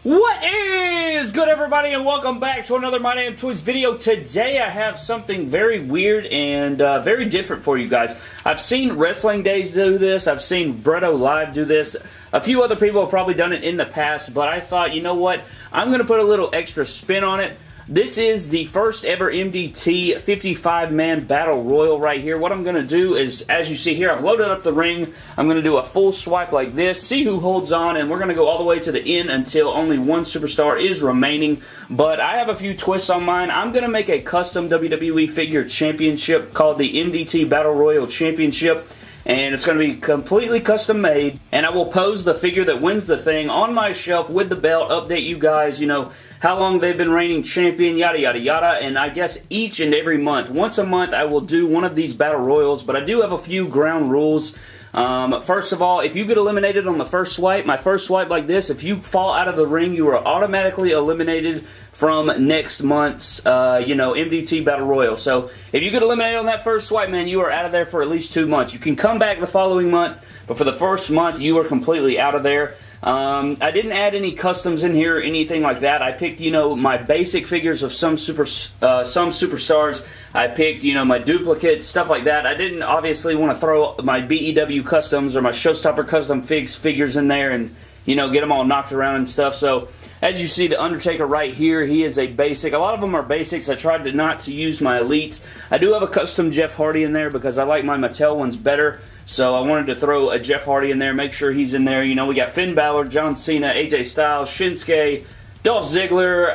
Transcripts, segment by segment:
What is good, everybody, and welcome back to another My Damn Toys video. Today I have something very weird and very different for you guys. I've seen Wrestling Days do this. I've seen Bretto Live do this. A few other people have probably done it in the past, but I thought, you know what? I'm going to put a little extra spin on it. This is the first ever MDT 55-man Battle Royal right here. What I'm going to do is, as you see here, I've loaded up the ring. I'm going to do a full swipe like this, see who holds on, and we're going to go all the way to the end until only one superstar is remaining. But I have a few twists on mine. I'm going to make a custom WWE figure championship called the MDT Battle Royal Championship. And it's going to be completely custom made. And I will pose the figure that wins the thing on my shelf with the belt, update you guys, you know, how long they've been reigning champion, yada yada yada. And I guess each and every month, once a month, I will do one of these battle royals. But I do have a few ground rules. First of all, if you get eliminated on the first swipe, my first swipe like this, if you fall out of the ring, you are automatically eliminated from next month's, MDT Battle Royal. So, if you get eliminated on that first swipe, man, you are out of there for at least 2 months. You can come back the following month, but for the first month, you are completely out of there. I didn't add any customs in here or anything like that. I picked, my basic figures of some superstars. I picked, my duplicates, stuff like that. I didn't obviously want to throw my BEW customs or my Showstopper custom figures in there and, get them all knocked around and stuff. So, as you see, the Undertaker right here, he is a basic. A lot of them are basics. I tried not to use my elites. I do have a custom Jeff Hardy in there because I like my Mattel ones better. So I wanted to throw a Jeff Hardy in there, make sure he's in there. We got Finn Balor, John Cena, AJ Styles, Shinsuke, Dolph Ziggler,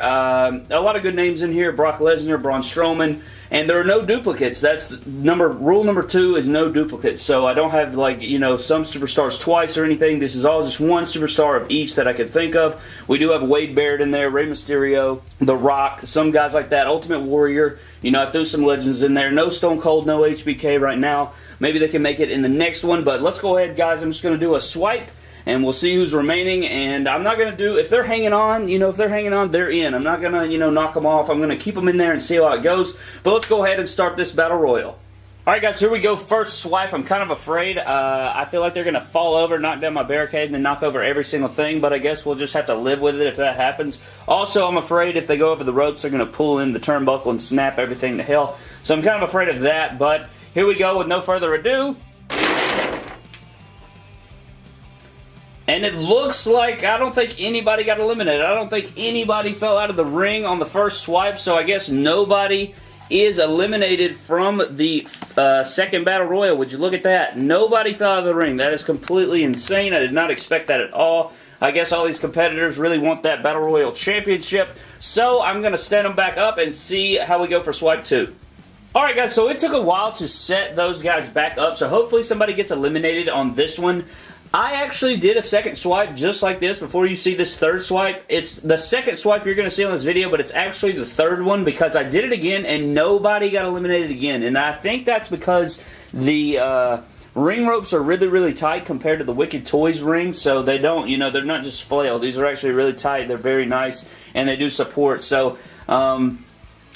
a lot of good names in here, Brock Lesnar, Braun Strowman, and there are no duplicates. That's rule number 2 is no duplicates. So I don't have some superstars twice or anything. This is all just one superstar of each that I could think of. We do have Wade Barrett in there, Rey Mysterio, The Rock, some guys like that, Ultimate Warrior. I threw some legends in there. No Stone Cold, no HBK right now. Maybe they can make it in the next one, but let's go ahead, guys. I'm just going to do a swipe, and we'll see who's remaining. And I'm not going to do, if they're hanging on, if they're hanging on, they're in. I'm not going to, knock them off. I'm going to keep them in there and see how it goes. But let's go ahead and start this Battle Royal. Alright, guys, here we go. First swipe. I'm kind of afraid. I feel like they're going to fall over, knock down my barricade, and then knock over every single thing. But I guess we'll just have to live with it if that happens. Also, I'm afraid if they go over the ropes, they're going to pull in the turnbuckle and snap everything to hell. So I'm kind of afraid of that. But here we go with no further ado. And it looks like I don't think anybody got eliminated. I don't think anybody fell out of the ring on the first swipe, so I guess nobody is eliminated from the second Battle Royal. Would you look at that? Nobody fell out of the ring. That is completely insane. I did not expect that at all. I guess all these competitors really want that Battle Royal Championship, so I'm going to stand them back up and see how we go for swipe 2. Alright, guys, so it took a while to set those guys back up, so hopefully somebody gets eliminated on this one. I actually did a second swipe just like this before you see this third swipe. It's the second swipe you're going to see on this video, but it's actually the third one because I did it again and nobody got eliminated again. And I think that's because the ring ropes are really, really tight compared to the Wicked Toys rings, so they don't, they're not just flail. These are actually really tight. They're very nice, and they do support. So,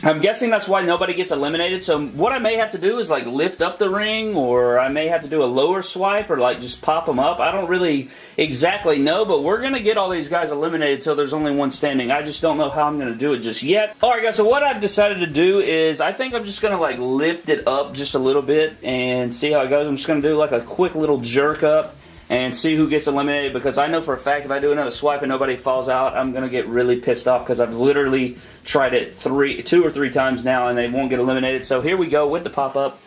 I'm guessing that's why nobody gets eliminated. So what I may have to do is lift up the ring, or I may have to do a lower swipe, or just pop them up. I don't really exactly know, but we're going to get all these guys eliminated until there's only one standing. I just don't know how I'm going to do it just yet. Alright, guys, so what I've decided to do is I think I'm just going to lift it up just a little bit and see how it goes. I'm just going to do a quick little jerk up and see who gets eliminated, because I know for a fact if I do another swipe and nobody falls out, I'm going to get really pissed off because I've literally tried it 2 or 3 times now and they won't get eliminated. So here we go with the pop-up.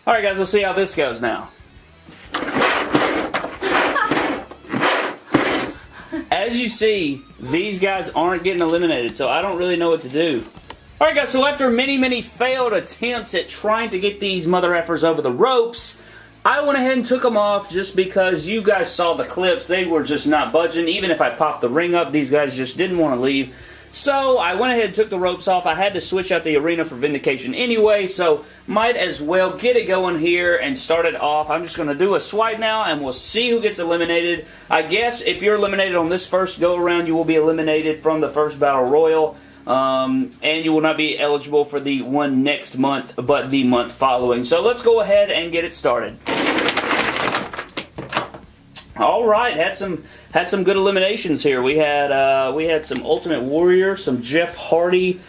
Alright, guys, let's see how this goes now. As you see, these guys aren't getting eliminated, so I don't really know what to do. Alright, guys, so after many, many failed attempts at trying to get these mother effers over the ropes, I went ahead and took them off just because you guys saw the clips. They were just not budging. Even if I popped the ring up, these guys just didn't want to leave. So I went ahead and took the ropes off. I had to switch out the arena for Vindication anyway, so might as well get it going here and start it off. I'm just going to do a swipe now, and we'll see who gets eliminated. I guess if you're eliminated on this first go-around, you will be eliminated from the first Battle Royal. And you will not be eligible for the one next month, but the month following. So let's go ahead and get it started. All right, had some good eliminations here. We had some Ultimate Warrior, some Jeff Hardy,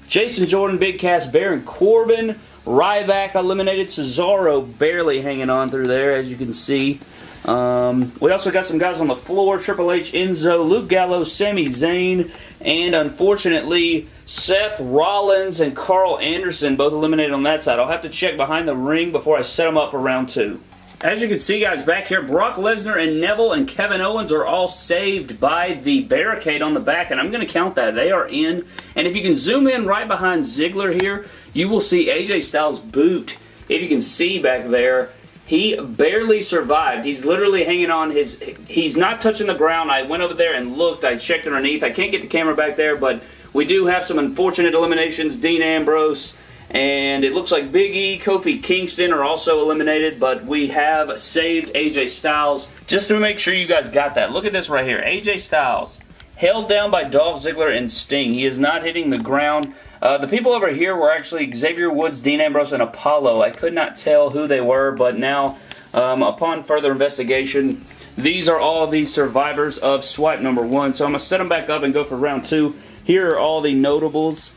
Jason Jordan, Big Cass, Baron Corbin, Ryback eliminated, Cesaro barely hanging on through there, as you can see. We also got some guys on the floor, Triple H, Enzo, Luke Gallows, Sami Zayn, and unfortunately, Seth Rollins and Carl Anderson both eliminated on that side. I'll have to check behind the ring before I set them up for round 2. As you can see, guys, back here, Brock Lesnar and Neville and Kevin Owens are all saved by the barricade on the back, and I'm going to count that. They are in, and if you can zoom in right behind Ziggler here, you will see AJ Styles' boot. If you can see back there, he barely survived. He's literally hanging on his... He's not touching the ground. I went over there and looked. I checked underneath. I can't get the camera back there, but we do have some unfortunate eliminations. Dean Ambrose, and it looks like Big E, Kofi Kingston are also eliminated, but we have saved AJ Styles. Just to make sure you guys got that, look at this right here. AJ Styles, held down by Dolph Ziggler and Sting. He is not hitting the ground. The people over here were actually Xavier Woods, Dean Ambrose, and Apollo. I could not tell who they were, but now, upon further investigation, these are all the survivors of swipe number 1. So I'm going to set them back up and go for round 2. Here are all the notables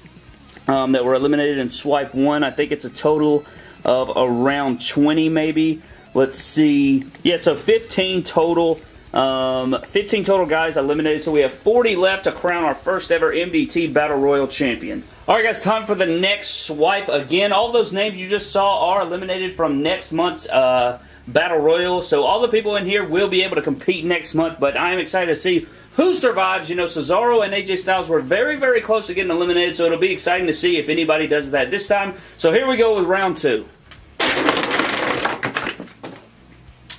that were eliminated in swipe 1. I think it's a total of around 20 maybe. Let's see. Yeah, so 15 total. 15 total guys eliminated, so we have 40 left to crown our first ever MDT Battle Royal champion. Alright guys, time for the next swipe. Again, all those names you just saw are eliminated from next month's Battle Royal, so all the people in here will be able to compete next month, but I am excited to see who survives. You know, Cesaro and AJ Styles were very, very close to getting eliminated, so it'll be exciting to see if anybody does that this time. So here we go with round 2.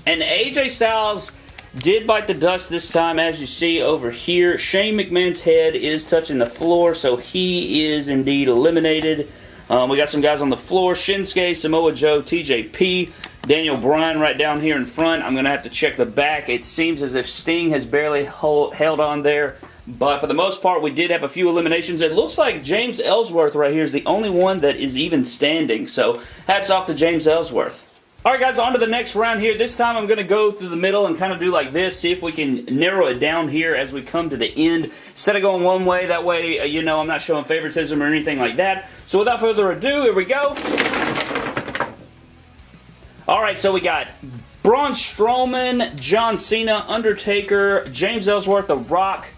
And AJ Styles did bite the dust this time, as you see over here. Shane McMahon's head is touching the floor, so he is indeed eliminated. We got some guys on the floor. Shinsuke, Samoa Joe, TJP, Daniel Bryan right down here in front. I'm going to have to check the back. It seems as if Sting has barely held on there. But for the most part, we did have a few eliminations. It looks like James Ellsworth right here is the only one that is even standing. So hats off to James Ellsworth. Alright guys, on to the next round here. This time I'm going to go through the middle and kind of do like this, see if we can narrow it down here as we come to the end. Instead of going one way, that way, you know, I'm not showing favoritism or anything like that. So without further ado, here we go. Alright, so we got Braun Strowman, John Cena, Undertaker, James Ellsworth, The Rock.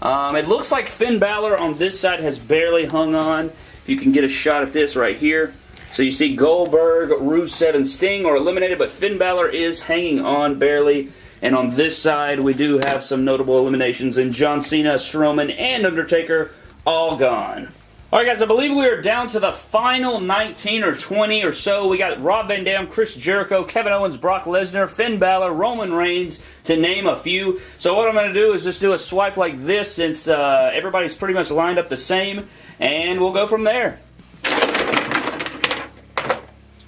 It looks like Finn Balor on this side has barely hung on. If you can get a shot at this right here. So you see Goldberg, Rusev, and Sting are eliminated, but Finn Balor is hanging on barely. And on this side, we do have some notable eliminations in John Cena, Strowman, and Undertaker all gone. Alright guys, I believe we are down to the final 19 or 20 or so. We got Rob Van Dam, Chris Jericho, Kevin Owens, Brock Lesnar, Finn Balor, Roman Reigns, to name a few. So what I'm going to do is just do a swipe like this, since everybody's pretty much lined up the same, and we'll go from there.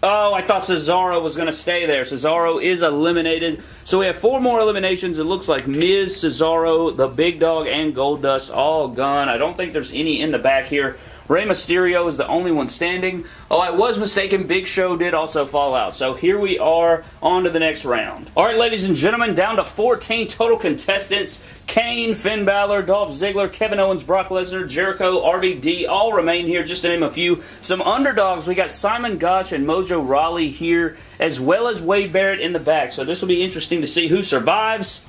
Oh, I thought Cesaro was going to stay there. Cesaro is eliminated. So we have 4 more eliminations. It looks like Miz, Cesaro, the Big Dog, and Goldust all gone. I don't think there's any in the back here. Rey Mysterio is the only one standing. Oh, I was mistaken. Big Show did also fall out. So here we are, on to the next round. Alright, ladies and gentlemen, down to 14 total contestants. Kane, Finn Balor, Dolph Ziggler, Kevin Owens, Brock Lesnar, Jericho, RVD all remain here, just to name a few. Some underdogs, we got Simon Gotch and Mojo Rawley here, as well as Wade Barrett in the back. So this will be interesting to see who survives.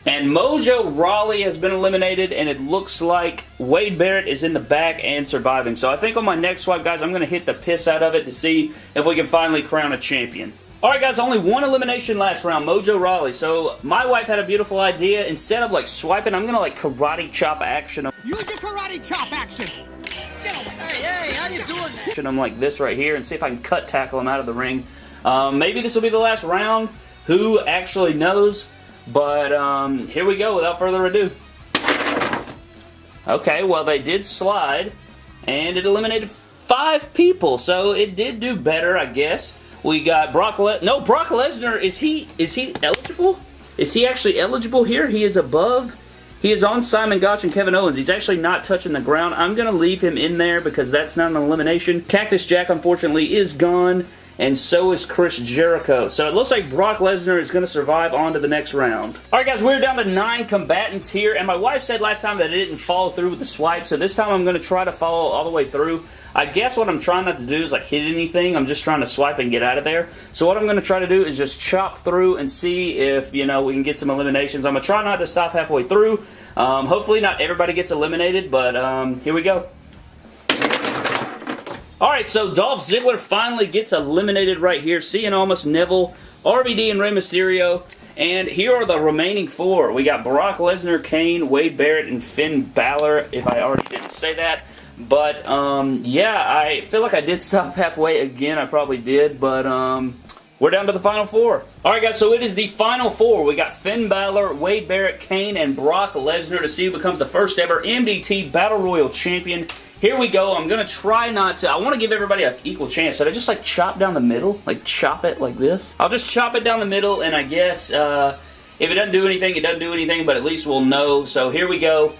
And Mojo Rawley has been eliminated, and it looks like Wade Barrett is in the back and surviving. So I think on my next swipe, guys, I'm going to hit the piss out of it to see if we can finally crown a champion. Alright guys, only one elimination last round, Mojo Rawley. So my wife had a beautiful idea. Instead of like swiping, I'm going to like karate chop action. Use your karate chop action! Get away. Hey, how you doing, man? I'm like this right here and see if I can cut tackle him out of the ring. Maybe this will be the last round. Who actually knows? But here we go without further ado. Okay, well they did slide, and it eliminated 5 people, so it did do better, I guess. We got Brock Lesnar. Is he eligible? Is he actually eligible here? He is above. He is on Simon Gotch and Kevin Owens. He's actually not touching the ground. I'm going to leave him in there because that's not an elimination. Cactus Jack, unfortunately, is gone. and so is Chris Jericho. So it looks like Brock Lesnar is going to survive on to the next round. Alright guys, we're down to 9 combatants here, and my wife said last time that I didn't follow through with the swipe, so this time I'm going to try to follow all the way through. I guess what I'm trying not to do is like hit anything. I'm just trying to swipe and get out of there. So what I'm going to try to do is just chop through and see if, you know, we can get some eliminations. I'm going to try not to stop halfway through. Hopefully not everybody gets eliminated, but here we go. Alright, so Dolph Ziggler finally gets eliminated right here. Cien Almas, Neville, RVD, and Rey Mysterio. And here are the remaining 4. We got Brock Lesnar, Kane, Wade Barrett, and Finn Balor, if I already didn't say that. But, yeah, I feel like I did stop halfway again. I probably did, but, we're down to the final 4. Alright guys, so it is the final 4. We got Finn Balor, Wade Barrett, Kane, and Brock Lesnar to see who becomes the first ever MDT Battle Royal Champion. Here we go. I'm going to try not to... I want to give everybody an equal chance. Should I just, like, chop down the middle? Like, chop it like this? I'll just chop it down the middle, and I guess, if it doesn't do anything, it doesn't do anything, but at least we'll know. So here we go.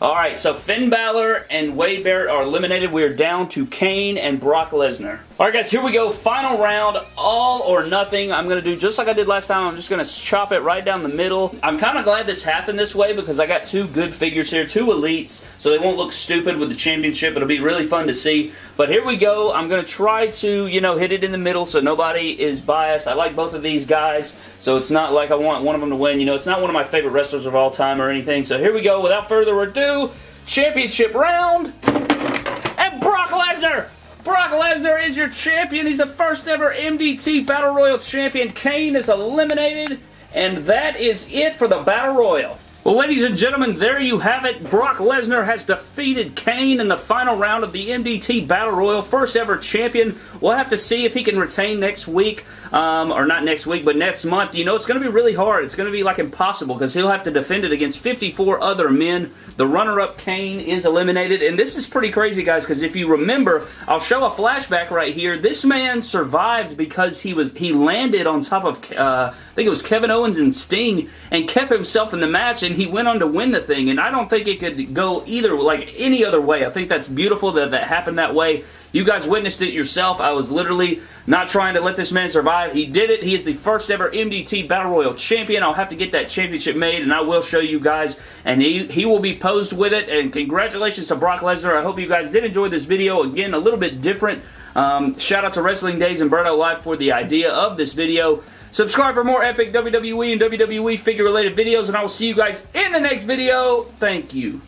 Alright, so Finn Balor and Wade Barrett are eliminated. We are down to Kane and Brock Lesnar. Alright guys, here we go. Final round, all or nothing. I'm going to do just like I did last time. I'm just going to chop it right down the middle. I'm kind of glad this happened this way because I got 2 good figures here, 2 elites, so they won't look stupid with the championship. It'll be really fun to see. But here we go. I'm going to try to, you know, hit it in the middle so nobody is biased. I like both of these guys, so it's not like I want one of them to win. You know, it's not one of my favorite wrestlers of all time or anything. So here we go. Without further ado, championship round, and Brock Lesnar! Brock Lesnar is your champion. He's the first ever MDT Battle Royal champion. Kane is eliminated, and that is it for the Battle Royal. Well, ladies and gentlemen, there you have it. Brock Lesnar has defeated Kane in the final round of the MDT Battle Royal. First ever champion. We'll have to see if he can retain next week. Or not next week, but next month. You know, it's going to be really hard. It's going to be like impossible because he'll have to defend it against 54 other men. The runner-up, Kane, is eliminated. And this is pretty crazy, guys, because if you remember, I'll show a flashback right here. This man survived because he landed on top of, I think it was Kevin Owens and Sting, and kept himself in the match, and he went on to win the thing. And I don't think it could go either, like any other way. I think that's beautiful that that happened that way. You guys witnessed it yourself. I was literally not trying to let this man survive. He did it. He is the first ever MDT Battle Royal champion. I'll have to get that championship made, and I will show you guys. And he will be posed with it. And congratulations to Brock Lesnar. I hope you guys did enjoy this video. Again, a little bit different. Shout out to Wrestling Days and Birdo Life for the idea of this video. Subscribe for more epic WWE and WWE figure-related videos, and I will see you guys in the next video. Thank you.